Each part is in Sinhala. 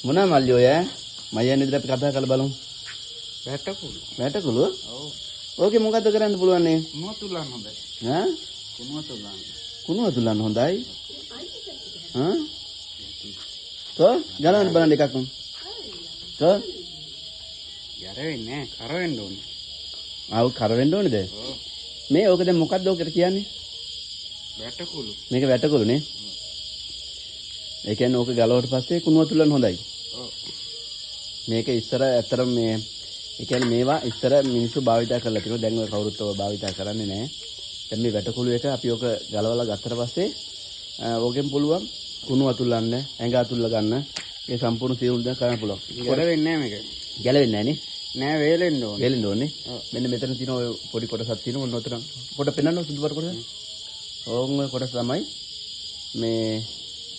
මොනවා මල්ලි ඔය මයන් විදිහට අපි කතා කරලා බලමු. වැටකුළු. වැටකුළු? ඔව්. ඕකේ මොකද්ද කරන්න පුළුවන් නේ? කුණුව තුලන්න හොඳයි. ඈ? කුණුව තුලන්න. කුණුව තුලන්න හොඳයි. හා? තෝ ගලවන්න බලන්න එකක්. තෝ යර වෙන්නේ නැහැ. කර වෙන්න ඕනේ. ආව කර වෙන්න ඕනේද? ඔව්. මේ ඕක දැන් මොකද්ද ඕකට කියන්නේ? වැටකුළු. මේක වැටකුළු නේ. ඒ කියන්නේ ඕක ගලවට පස්සේ කුණුව තුලන්න හොඳයි. ඔව්. මේක ඉස්සර ඇත්තටම මේ ඒ කියන්නේ මේවා ඉස්සර මිනිස්සු භාවිතා කරලා තිනවා. දැන් ඔය කවුරුත් ඔය භාවිතා කරන්නේ නැහැ. දැන් මේ වැටකුළු එක අපි ඔක ගලවලා ගත්තට පස්සේ ඕකෙන් පුළුවන් කුණුව තුලන්න, ඇඟ අතුල්ල ගන්න. ඒ සම්පූර්ණ සියලු දේ කරන්න පුළුවන්. ගැලවෙන්නේ නැහැ මේක. ගැලවෙන්නේ නැහැ නේ. නෑ වේලෙන්න ඕනේ. වේලෙන්න ඕනේ. ඔව්. මෙන්න මෙතන තියෙන ඔය පොඩි කොටසක් තියෙනවා. ඔන්න ඔතන පොඩ පෙන්නන්න සුදු පාට කොටස. ඕන් ඔය කොටස තමයි මේ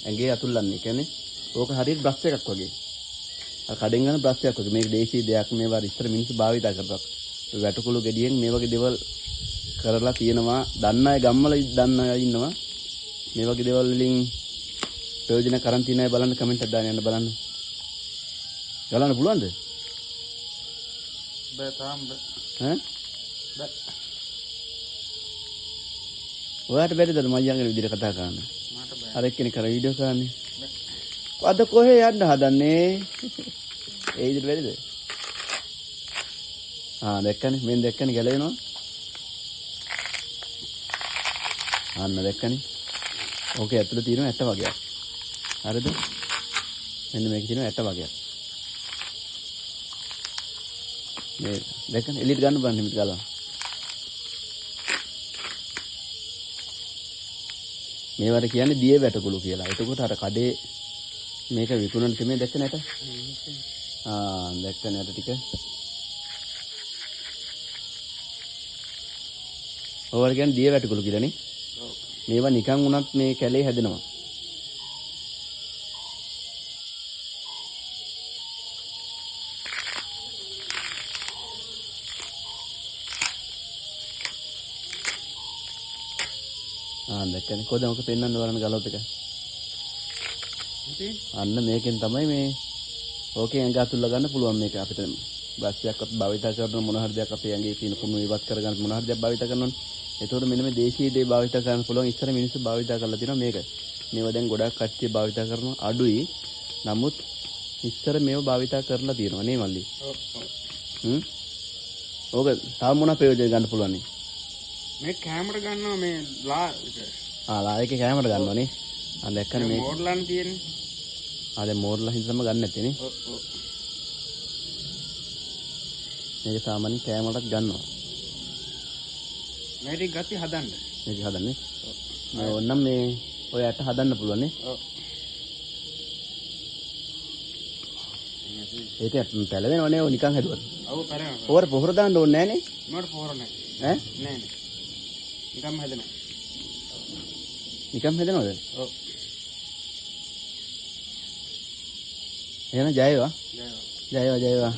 ඇඟේ අතුල්ලන්නේ. කියන්නේ ඕක හරියට බ්‍රෂ් එකක් වගේ. අර කඩෙන් ගන්න බ්‍රෂ් එකක් වගේ. මේක දේශීය දෙයක්. මේවා ඉස්සර මිනිස්සු භාවිතා කරපක්. වැටකුළු ගෙඩියෙන් මේ වගේ දේවල් කරලා තියෙනවා. දන්න අය ගම්වල දන්න අය ඉන්නවා. මේ වගේ දේවල් වලින් ප්‍රයෝජන කරන් තියෙන අය බලන්න කමෙන්ට් එකක් දාන්න යන්න බලන්න. ගලන්න පුළුවන්ද? බෑ තාම බෑ. ඈ? බෑ. ඔයාට බැරිද මයියන්ගේ විදිහට කතා කරන්න? මට බෑ. අර එක්කෙනෙක් කර වීඩියෝ කරන්නේ. බෑ. අද කොහේ යන්න හදන්නේ? ඒ විදිහට බැරිද? දැක්කනේ මෙන් දැක්කනේ ගැලවෙනවා. අන්න දැක්කනේ. ඕකේ ඇතුළේ තියෙන ඇට වගේක්. හරිද? මෙන්න මේකේ තියෙන ඇට වගේක්. මේ දැක්කනේ එළියට ගන්න බෑ නිමිත් ගාලා. මේවට කියන්නේ දිය වැටකුළු කියලා. එතකොට අර කඩේ මේක විකුණන තෙමේ දැක්ක නැට? දැක්ක නැට ටික. ඔයාලා කියන්නේ දිය වැටකුළු කියලානේ. ඔව්. මේවා නිකන් වුණත් මේ කැලේ හැදෙනවා. දැක්කනේ කොහොමද ඔක පෙන්වන්න බලන්න ගලවප් එක. ඉතින් අන්න මේකෙන් තමයි මේ ඕකේ ඇඟ අතුල්ලා ගන්න පුළුවන් මේක අපිට බ්‍රෂ් එකක් අපි භාවිත කරන මොන හරි දෙයක් අපේ ඇඟේ තියෙන කුණු ඉවත් කරගන්න මොන හරි දෙයක් භාවිත කරනවනේ. ඒතකොට මෙන්න මේ දේශීය දේ භාවිත කරන්න පුළුවන්. ඉස්සර මිනිස්සු භාවිත කරලා තියෙනවා මේක. මේවා දැන් ගොඩක් කට්ටිය භාවිත කරනවා අඩුයි. නමුත් ඉස්සර මේව භාවිත කරලා තියෙනවා නේ මල්ලි. ඔව්. ඕක තව මොන ප්‍රයෝජන ගන්න පුළුවන් නේ? මේ කැමර ගන්නවා මේ ලා ලායකේ කැමරට ගන්නවනේ. දැක්කනේ මේ මෝඩ්ලන් තියෙන්නේ. දැන් මෝඩ්ලා හින්දා තමයි ගන්න නැත්තේ නේ. ඔව් ඔව්. මේක සාමාන්‍ය කැමරටත් ගන්නවා. මේ ටික ගත්ත හදන්න. මේක හදන්නේ. මේ ඕනනම් මේ ඔය ඇට හදන්න පුළුවන් නේ. ඔව්. ඒක පැලවෙනවනේ ඔය නිකන් හැදුවත්. ඔව් කරනවා. ඕවර පොහොර දාන්න ඕනේ නෑනේ. මට පොර නැහැ. ඈ? නෑ නෑ. නිකම්ම හැදෙනවා. නිකන් හැදෙනවද? ඔව්. එහෙනම් ජය වේවා. ජයවා. ජය වේවා ජය වේවා.